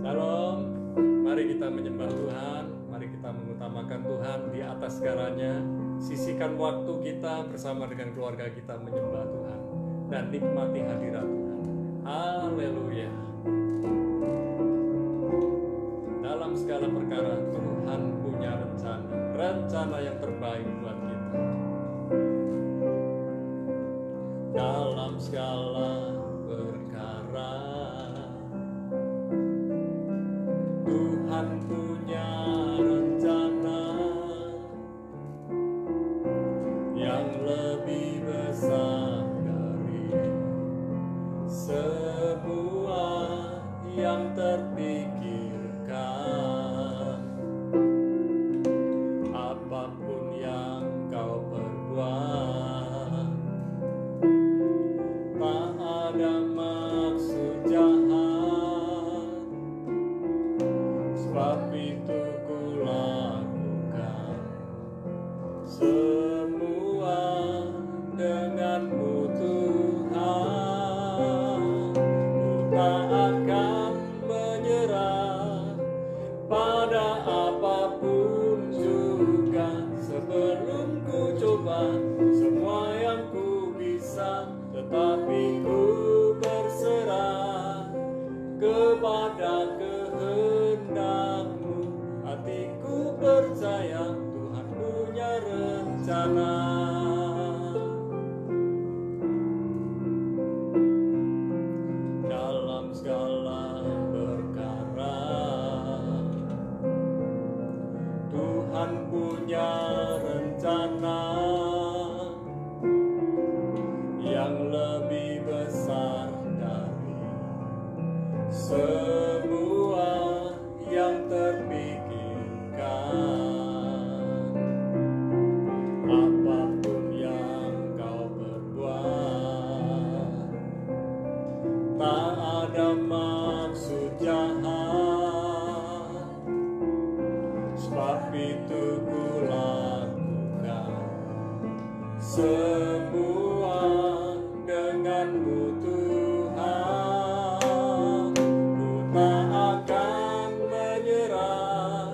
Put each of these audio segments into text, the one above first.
Shalom, mari kita menyembah Tuhan, mari kita mengutamakan Tuhan di atas segalanya. Sisihkan waktu kita bersama dengan keluarga kita menyembah Tuhan dan nikmati hadirat Tuhan. Haleluya. Dalam segala perkara Tuhan punya rencana yang terbaik buat kita. Dalam segala perkara Tuhan punya rencana yang lebih besar dari semua yang terpikirkan. Apapun yang kau perbuat, tak ada maksud jahat, sebab itu ku lakukan semua denganmu Tuhan. Ku tak akan menyerah pada apapun juga, sebelum ku coba semua yang ku bisa, tetapi ku berserah kepada kehendak-Mu. Hatiku percaya Tuhan punya rencana. Dalam segala perkara Tuhan punya rencana yang lebih besar dari semua yang terpikirkan. Apapun yang kau perbuat, tak ada maksud jahat, sebab itu ku lakukan semua denganmu Tuhan. Ku tak akan menyerah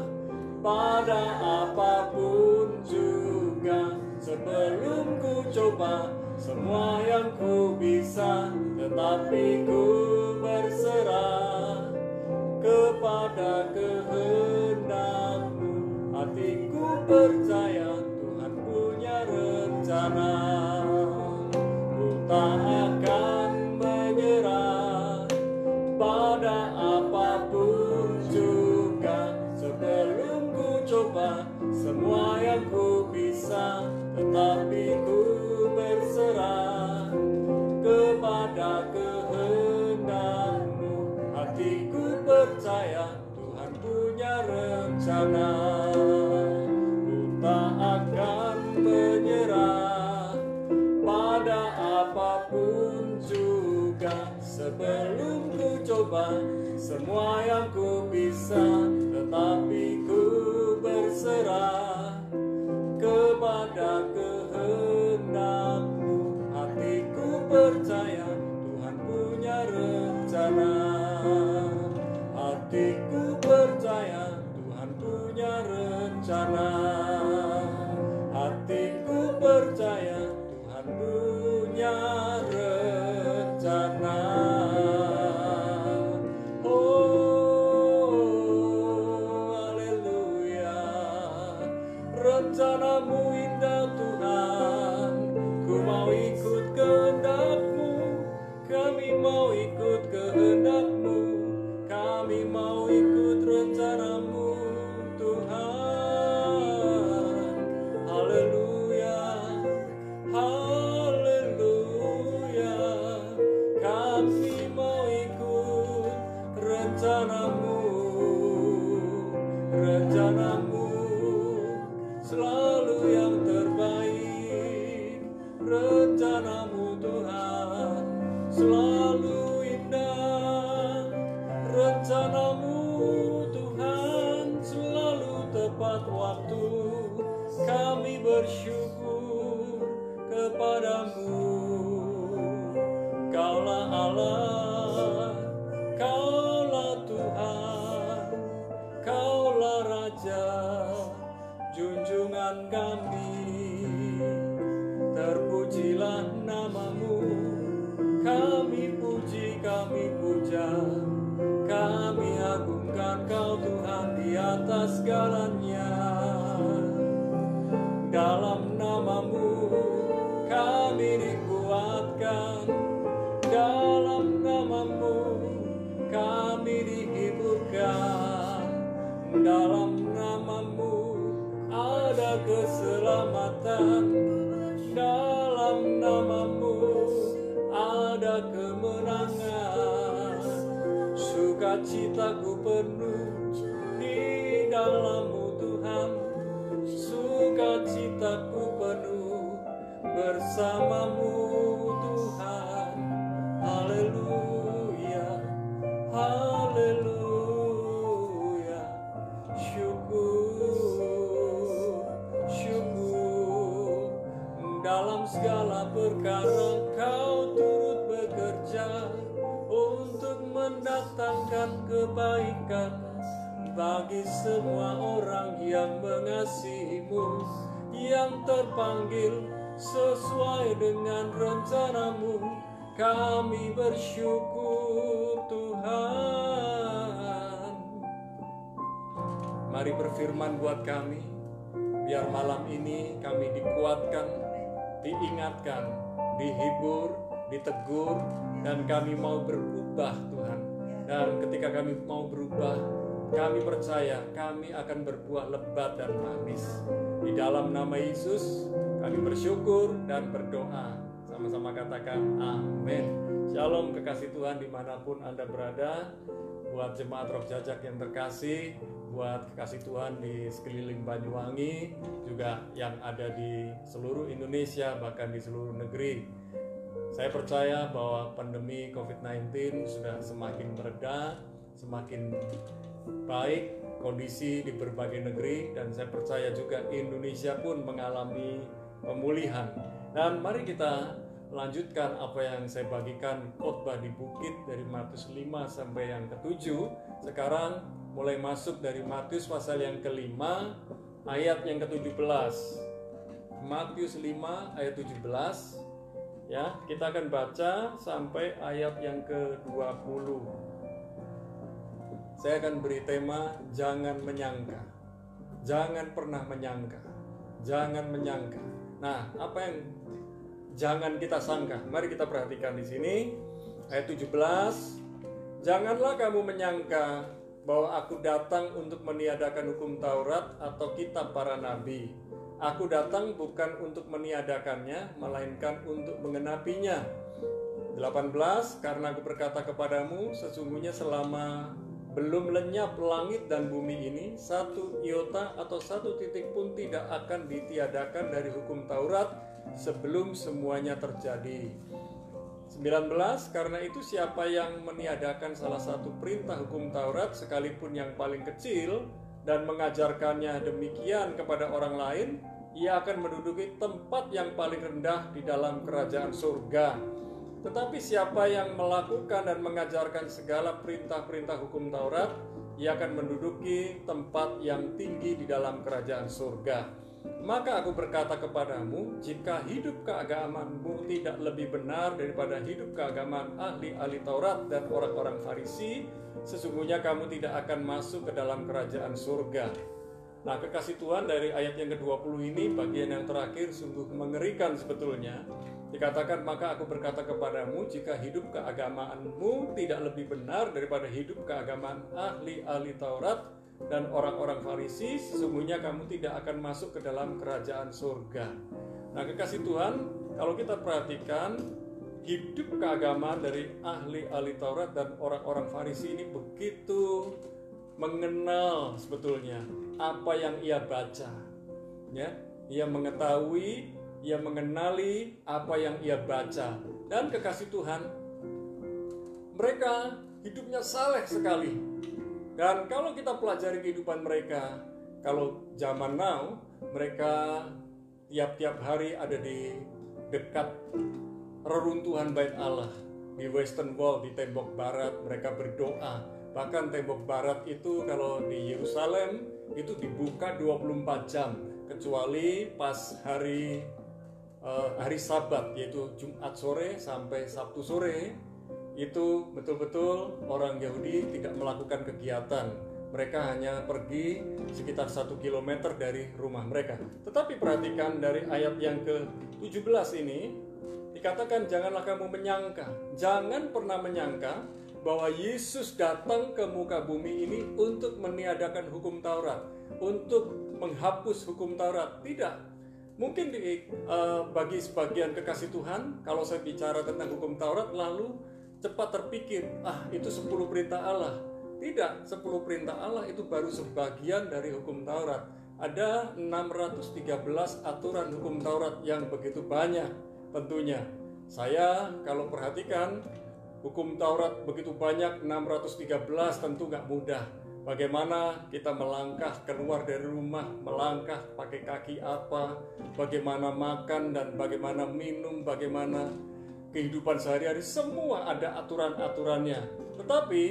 pada apapun juga, sebelum ku coba semua yang ku bisa, tetapi ku berserah kepada kehendak-Mu. Hatiku percaya Tuhan punya rencana. Ku tak akan menyerah pada apapun juga, sebelum ku coba semua yang ku bisa, tetapi ku berserah kepada kehendak-Mu. Hatiku percaya Tuhan punya rencana. Ku tak akan menyerah pada apapun juga, sebelum ku coba semua yang ku bisa, tetapi ku berserah kepada kehendak-Mu. Hatiku percaya Tuhan punya rencana. Hatiku percaya Tuhan punya rencana. Hatiku percaya Tuhan punya rencana. Oh, haleluya. Rencana-Mu indah Tuhan, ku mau ikut kehendak-Mu. Kami mau ikut kehendak-Mu, kami mau ikut rencana-Mu Tuhan. Haleluya, haleluya. Kami mau ikut rencana-Mu. Rencana-Mu selalu yang terbaik. Rencana-Mu Tuhan selalu indah. Rencana-Mu Tuhan selalu tepat waktu. Kami bersyukur kepadamu. Kaulah Allah, Kaulah Tuhan. kami puja, kami agungkan Kau Tuhan di atas segalanya. Dalam nama-Mu kami dikuatkan, dalam nama-Mu kami dihiburkan, dalam nama-Mu ada keselamatan, dalam nama-Mu ada kemenangan. Sukacitaku penuh di dalam-Mu Tuhan, sukacitaku penuh bersama-Mu Tuhan. Haleluya, haleluya. Syukur, syukur. Dalam segala perkara Kau turut bekerja untuk mendatangkan kebaikan bagi semua orang yang mengasihi-Mu, yang terpanggil sesuai dengan rencana-Mu. Kami bersyukur Tuhan. Mari berfirman buat kami, biar malam ini kami dikuatkan, diingatkan, dihibur, ditegur, dan kami mau berubah Tuhan. Dan ketika kami mau berubah, kami percaya kami akan berbuah lebat dan manis. Di dalam nama Yesus kami bersyukur dan berdoa. Sama-sama katakan amin. Shalom kekasih Tuhan dimanapun Anda berada. Buat jemaat Roh Jajak yang terkasih, buat kekasih Tuhan di sekeliling Banyuwangi, juga yang ada di seluruh Indonesia, bahkan di seluruh negeri. Saya percaya bahwa pandemi COVID-19 sudah semakin mereda, semakin baik kondisi di berbagai negeri, dan saya percaya juga Indonesia pun mengalami pemulihan. Dan mari kita lanjutkan apa yang saya bagikan khotbah di bukit dari Matius 5 sampai yang ke-7. Sekarang mulai masuk dari Matius pasal yang ke-5 ayat yang ke-17. Matius 5 ayat 17. Ya, kita akan baca sampai ayat yang ke-20. Saya akan beri tema jangan menyangka. Jangan pernah menyangka. Jangan menyangka. Nah, apa yang jangan kita sangka? Mari kita perhatikan di sini ayat 17. Janganlah kamu menyangka bahwa aku datang untuk meniadakan hukum Taurat atau kitab para nabi. Aku datang bukan untuk meniadakannya, melainkan untuk mengenapinya. 18. Karena aku berkata kepadamu, sesungguhnya selama belum lenyap langit dan bumi ini, satu iota atau satu titik pun tidak akan ditiadakan dari hukum Taurat sebelum semuanya terjadi. 19. Karena itu siapa yang meniadakan salah satu perintah hukum Taurat, sekalipun yang paling kecil, dan mengajarkannya demikian kepada orang lain, ia akan menduduki tempat yang paling rendah di dalam kerajaan surga. Tetapi siapa yang melakukan dan mengajarkan segala perintah-perintah hukum Taurat, ia akan menduduki tempat yang tinggi di dalam kerajaan surga. Maka aku berkata kepadamu, jika hidup keagamaanmu tidak lebih benar daripada hidup keagamaan ahli-ahli Taurat dan orang-orang Farisi, sesungguhnya kamu tidak akan masuk ke dalam kerajaan surga. Nah, kekasih Tuhan, dari ayat yang ke-20 ini, bagian yang terakhir sungguh mengerikan sebetulnya. Dikatakan, maka aku berkata kepadamu, jika hidup keagamaanmu tidak lebih benar daripada hidup keagamaan ahli-ahli Taurat dan orang-orang Farisi, sesungguhnya kamu tidak akan masuk ke dalam kerajaan surga. Nah, kekasih Tuhan, kalau kita perhatikan, hidup keagamaan dari ahli-ahli Taurat dan orang-orang Farisi ini begitu mengenal sebetulnya apa yang ia baca, ya, ia mengetahui, ia mengenali apa yang ia baca. Dan kekasih Tuhan, mereka hidupnya saleh sekali. Dan kalau kita pelajari kehidupan mereka, kalau zaman now, mereka tiap-tiap hari ada di dekat reruntuhan Bait Allah di Western Wall, di tembok barat. Mereka berdoa. Bahkan tembok barat itu kalau di Yerusalem itu dibuka 24 jam, kecuali pas hari Sabat, yaitu Jumat sore sampai Sabtu sore, itu betul-betul orang Yahudi tidak melakukan kegiatan. Mereka hanya pergi sekitar 1 kilometer dari rumah mereka. Tetapi perhatikan dari ayat yang ke-17 ini, dikatakan janganlah kamu menyangka, jangan pernah menyangka bahwa Yesus datang ke muka bumi ini untuk meniadakan hukum Taurat, untuk menghapus hukum Taurat. Tidak. Mungkin bagi sebagian kekasih Tuhan, kalau saya bicara tentang hukum Taurat lalu cepat terpikir, itu 10 perintah Allah. Tidak, 10 perintah Allah itu baru sebagian dari hukum Taurat. Ada 613 aturan hukum Taurat yang begitu banyak tentunya. Saya kalau perhatikan hukum Taurat begitu banyak, 613, tentu gak mudah. Bagaimana kita melangkah keluar dari rumah, melangkah pakai kaki apa, bagaimana makan dan bagaimana minum, bagaimana kehidupan sehari-hari, semua ada aturan-aturannya. Tetapi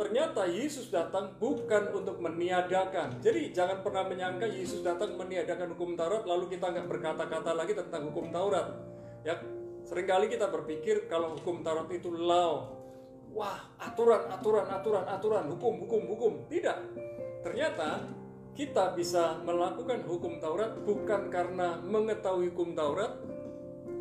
ternyata Yesus datang bukan untuk meniadakan. Jadi jangan pernah menyangka Yesus datang meniadakan hukum Taurat lalu kita nggak berkata-kata lagi tentang hukum Taurat. Ya, seringkali kita berpikir kalau hukum Taurat itu law. Wah, aturan, hukum. Tidak. Ternyata kita bisa melakukan hukum Taurat bukan karena mengetahui hukum Taurat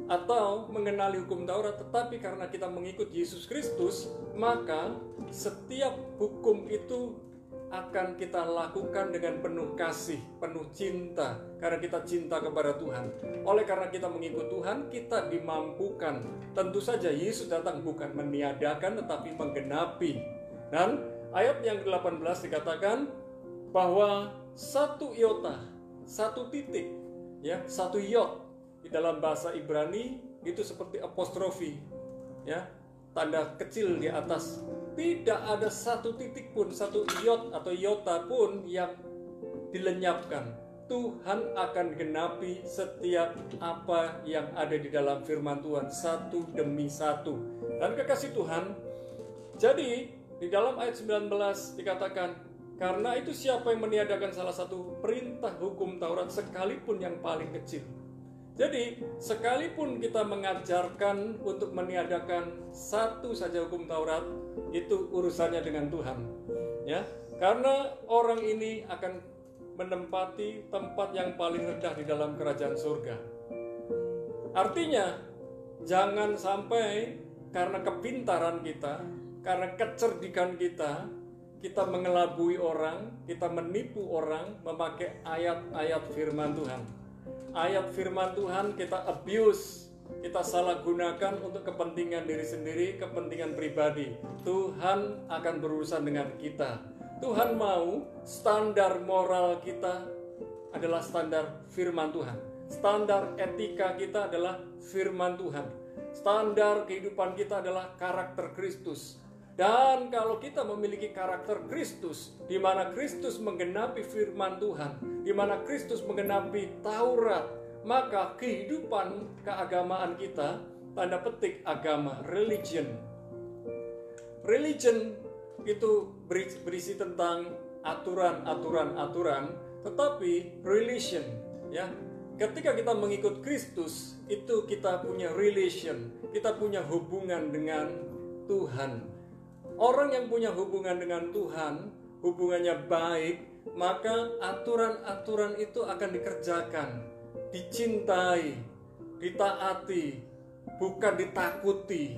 atau mengenali hukum Taurat, tetapi karena kita mengikut Yesus Kristus, maka setiap hukum itu akan kita lakukan dengan penuh kasih, penuh cinta, karena kita cinta kepada Tuhan. Oleh karena kita mengikut Tuhan, kita dimampukan. Tentu saja Yesus datang bukan meniadakan, tetapi menggenapi. Dan ayat yang ke-18 dikatakan bahwa satu iota, satu titik, ya, satu yod di dalam bahasa Ibrani itu seperti apostrofi, ya, tanda kecil di atas. Tidak ada satu titik pun, satu iot atau iota pun yang dilenyapkan. Tuhan akan genapi setiap apa yang ada di dalam firman Tuhan, satu demi satu. Dan kekasih Tuhan, jadi di dalam ayat 19 dikatakan, karena itu siapa yang meniadakan salah satu perintah hukum Taurat sekalipun yang paling kecil. Jadi, sekalipun kita mengajarkan untuk meniadakan satu saja hukum Taurat, itu urusannya dengan Tuhan. Ya, karena orang ini akan menempati tempat yang paling rendah di dalam kerajaan surga. Artinya, jangan sampai karena kepintaran kita, karena kecerdikan kita mengelabui orang, kita menipu orang memakai ayat-ayat firman Tuhan. Ayat firman Tuhan kita abuse, kita salah gunakan untuk kepentingan diri sendiri, kepentingan pribadi. Tuhan akan berurusan dengan kita. Tuhan mau standar moral kita adalah standar firman Tuhan. Standar etika kita adalah firman Tuhan. Standar kehidupan kita adalah karakter Kristus. Dan kalau kita memiliki karakter Kristus, di mana Kristus menggenapi firman Tuhan, di mana Kristus menggenapi Taurat, maka kehidupan keagamaan kita, tanda petik agama, religion itu berisi tentang aturan, tetapi relation, ya. Ketika kita mengikut Kristus, itu kita punya relation, kita punya hubungan dengan Tuhan. Orang yang punya hubungan dengan Tuhan, hubungannya baik, maka aturan-aturan itu akan dikerjakan, dicintai, ditaati, bukan ditakuti.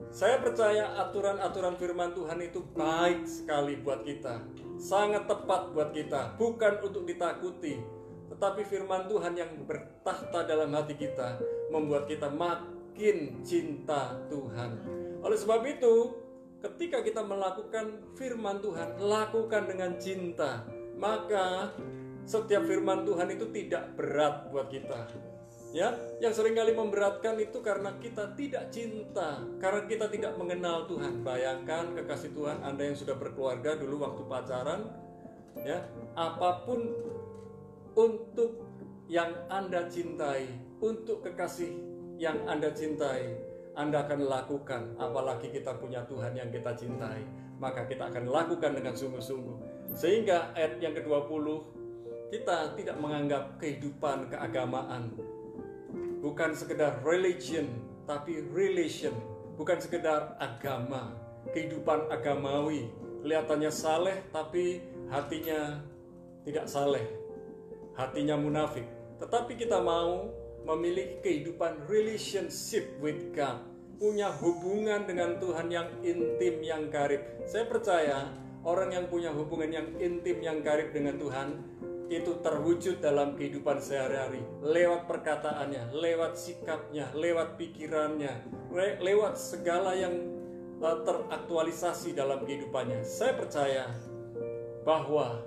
Saya percaya aturan-aturan firman Tuhan itu baik sekali buat kita, sangat tepat buat kita, bukan untuk ditakuti, tetapi firman Tuhan yang bertahta dalam hati kita membuat kita makin cinta Tuhan. Oleh sebab itu, ketika kita melakukan firman Tuhan, lakukan dengan cinta, maka setiap firman Tuhan itu tidak berat buat kita. Ya, yang seringkali memberatkan itu karena kita tidak cinta, karena kita tidak mengenal Tuhan. Bayangkan kekasih Tuhan, Anda yang sudah berkeluarga dulu waktu pacaran, ya, apapun untuk yang Anda cintai, untuk kekasih yang Anda cintai, Anda akan lakukan. Apalagi kita punya Tuhan yang kita cintai, maka kita akan lakukan dengan sungguh-sungguh. Sehingga ayat yang ke-20, kita tidak menganggap kehidupan keagamaan bukan sekedar religion, tapi relation. bukan sekedar agama, kehidupan agamawi, kelihatannya saleh tapi hatinya tidak saleh, hatinya munafik. Tetapi kita mau memiliki kehidupan relationship with God, punya hubungan dengan Tuhan yang intim, yang karib. Saya percaya orang yang punya hubungan yang intim, yang karib dengan Tuhan, itu terwujud dalam kehidupan sehari-hari, lewat perkataannya, lewat sikapnya, lewat pikirannya, lewat segala yang teraktualisasi dalam kehidupannya. Saya percaya bahwa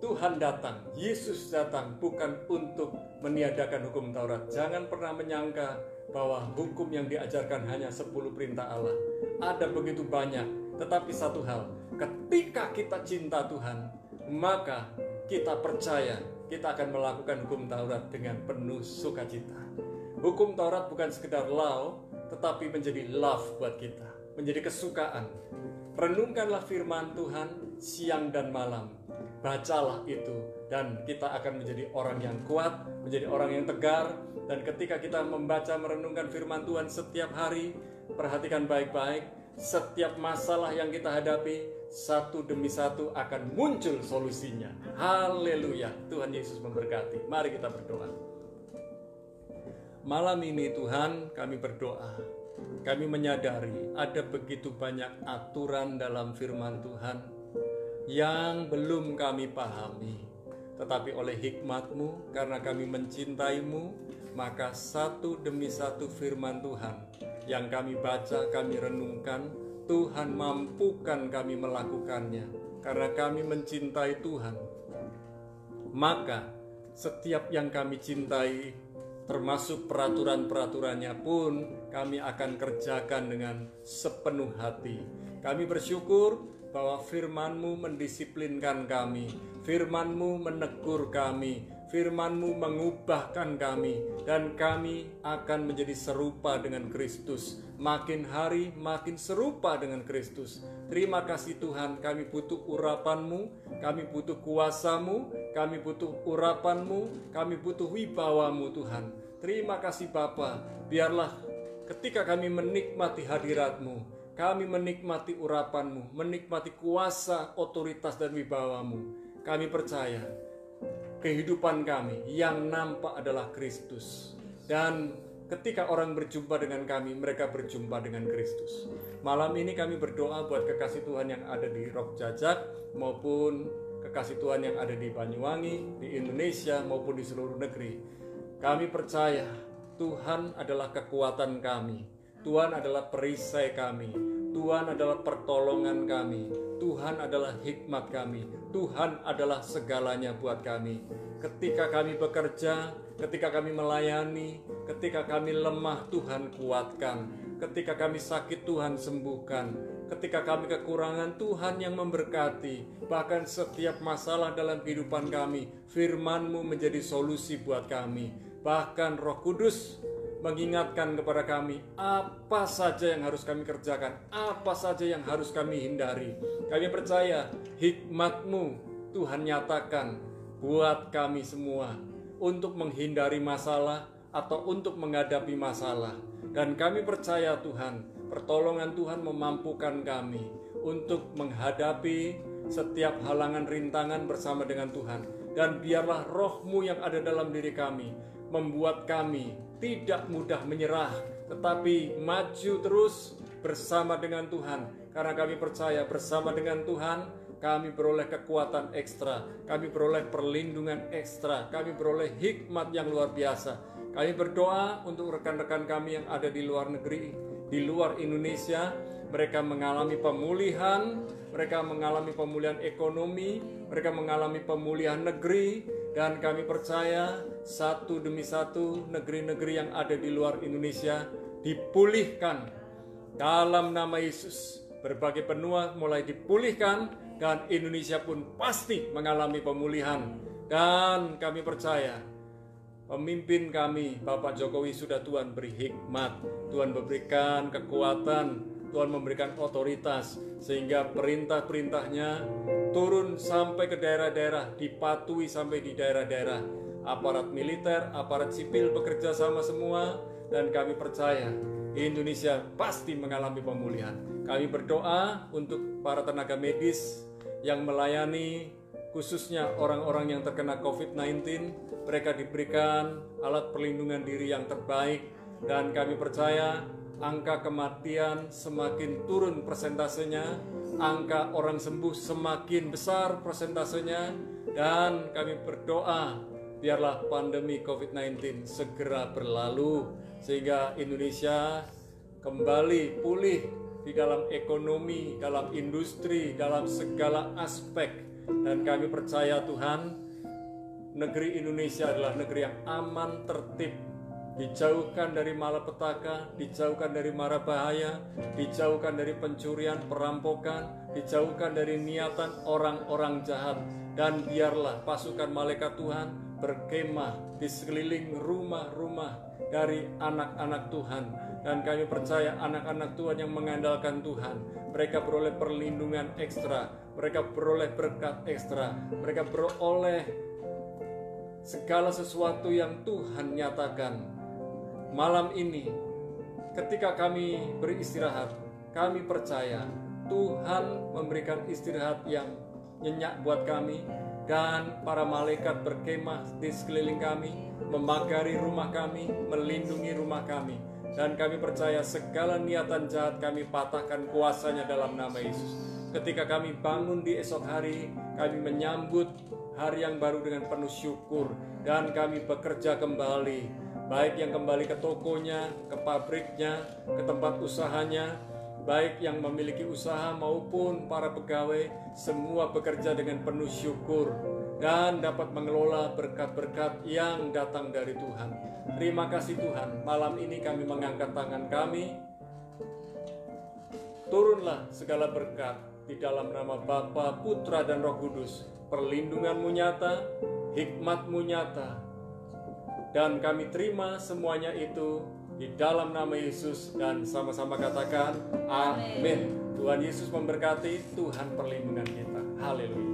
Tuhan datang, Yesus datang bukan untuk meniadakan hukum Taurat. Jangan pernah menyangka bahwa hukum yang diajarkan hanya 10 perintah Allah. Ada begitu banyak, tetapi satu hal, ketika kita cinta Tuhan, maka kita percaya kita akan melakukan hukum Taurat dengan penuh sukacita. Hukum Taurat bukan sekedar law, tetapi menjadi love buat kita, menjadi kesukaan. Renungkanlah firman Tuhan siang dan malam. Bacalah itu, dan kita akan menjadi orang yang kuat, menjadi orang yang tegar. Dan ketika kita membaca, merenungkan firman Tuhan setiap hari, perhatikan baik-baik, setiap masalah yang kita hadapi, satu demi satu akan muncul solusinya. Haleluya, Tuhan Yesus memberkati. Mari kita berdoa. Malam ini Tuhan, kami berdoa. Kami menyadari ada begitu banyak aturan dalam firman Tuhan yang belum kami pahami. Tetapi oleh hikmat-Mu, karena kami mencintai-Mu, maka satu demi satu firman Tuhan yang kami baca, kami renungkan, Tuhan mampukan kami melakukannya. Karena kami mencintai Tuhan, maka setiap yang kami cintai, termasuk peraturan-peraturannya pun, kami akan kerjakan dengan sepenuh hati. Kami bersyukur bahwa firman-Mu mendisiplinkan kami, firman-Mu menegur kami, firman-Mu mengubahkan kami, dan kami akan menjadi serupa dengan Kristus. Makin hari makin serupa dengan Kristus. Terima kasih Tuhan, kami butuh urapan-Mu, kami butuh kuasa-Mu, kami butuh urapan-Mu, kami butuh wibawa-Mu Tuhan. Terima kasih Bapa, biarlah ketika kami menikmati hadirat-Mu, kami menikmati urapan-Mu, menikmati kuasa, otoritas, dan wibawa-Mu. Kami percaya kehidupan kami yang nampak adalah Kristus. Dan ketika orang berjumpa dengan kami, mereka berjumpa dengan Kristus. Malam ini kami berdoa buat kekasih Tuhan yang ada di Rock Jajak, maupun kekasih Tuhan yang ada di Banyuwangi, di Indonesia, maupun di seluruh negeri. Kami percaya Tuhan adalah kekuatan kami, Tuhan adalah perisai kami, Tuhan adalah pertolongan kami, Tuhan adalah hikmat kami, Tuhan adalah segalanya buat kami. Ketika kami bekerja, ketika kami melayani, ketika kami lemah, Tuhan kuatkan. Ketika kami sakit, Tuhan sembuhkan. Ketika kami kekurangan, Tuhan yang memberkati. Bahkan setiap masalah dalam kehidupan kami, firman-Mu menjadi solusi buat kami. Bahkan Roh Kudus mengingatkan kepada kami apa saja yang harus kami kerjakan, apa saja yang harus kami hindari. Kami percaya hikmat-Mu Tuhan nyatakan buat kami semua untuk menghindari masalah atau untuk menghadapi masalah. Dan kami percaya Tuhan, pertolongan Tuhan memampukan kami untuk menghadapi setiap halangan rintangan bersama dengan Tuhan. Dan biarlah Roh-Mu yang ada dalam diri kami membuat kami tidak mudah menyerah, tetapi maju terus bersama dengan Tuhan. Karena kami percaya bersama dengan Tuhan, kami beroleh kekuatan ekstra, kami beroleh perlindungan ekstra, kami beroleh hikmat yang luar biasa. Kami berdoa untuk rekan-rekan kami yang ada di luar negeri, di luar Indonesia. Mereka mengalami pemulihan, mereka mengalami pemulihan ekonomi, mereka mengalami pemulihan negeri. Dan kami percaya satu demi satu negeri-negeri yang ada di luar Indonesia dipulihkan dalam nama Yesus. Berbagai benua mulai dipulihkan dan Indonesia pun pasti mengalami pemulihan. Dan kami percaya pemimpin kami, Bapak Jokowi, sudah Tuhan beri hikmat, Tuhan memberikan kekuatan, Tuhan memberikan otoritas, sehingga perintah-perintahnya turun sampai ke daerah-daerah, dipatuhi sampai di daerah-daerah. Aparat militer, aparat sipil bekerja sama semua, dan kami percaya Indonesia pasti mengalami pemulihan. Kami berdoa untuk para tenaga medis yang melayani, khususnya orang-orang yang terkena COVID-19. Mereka diberikan alat perlindungan diri yang terbaik, dan kami percaya angka kematian semakin turun persentasenya, angka orang sembuh semakin besar persentasenya, dan kami berdoa biarlah pandemi COVID-19 segera berlalu sehingga Indonesia kembali pulih di dalam ekonomi, dalam industri, dalam segala aspek. Dan kami percaya Tuhan, negeri Indonesia adalah negeri yang aman, tertib, dijauhkan dari malapetaka, dijauhkan dari mara bahaya, dijauhkan dari pencurian, perampokan, dijauhkan dari niatan orang-orang jahat. Dan biarlah pasukan malaikat Tuhan berkemah di sekeliling rumah-rumah dari anak-anak Tuhan. Dan kami percaya anak-anak Tuhan yang mengandalkan Tuhan, mereka beroleh perlindungan ekstra, mereka beroleh berkat ekstra, mereka beroleh segala sesuatu yang Tuhan nyatakan. Malam ini ketika kami beristirahat, kami percaya Tuhan memberikan istirahat yang nyenyak buat kami, dan para malaikat berkemah di sekeliling kami, memagari rumah kami, melindungi rumah kami. Dan kami percaya segala niatan jahat kami patahkan kuasanya dalam nama Yesus. Ketika kami bangun di esok hari, kami menyambut hari yang baru dengan penuh syukur, dan kami bekerja kembali, baik yang kembali ke tokonya, ke pabriknya, ke tempat usahanya, baik yang memiliki usaha maupun para pegawai, semua bekerja dengan penuh syukur dan dapat mengelola berkat-berkat yang datang dari Tuhan. Terima kasih Tuhan, malam ini kami mengangkat tangan kami. Turunlah segala berkat di dalam nama Bapa, Putra, dan Roh Kudus. Perlindungan-Mu nyata, hikmat-Mu nyata, dan kami terima semuanya itu di dalam nama Yesus, dan sama-sama katakan amin. Tuhan Yesus memberkati, Tuhan perlindungan kita. Haleluya.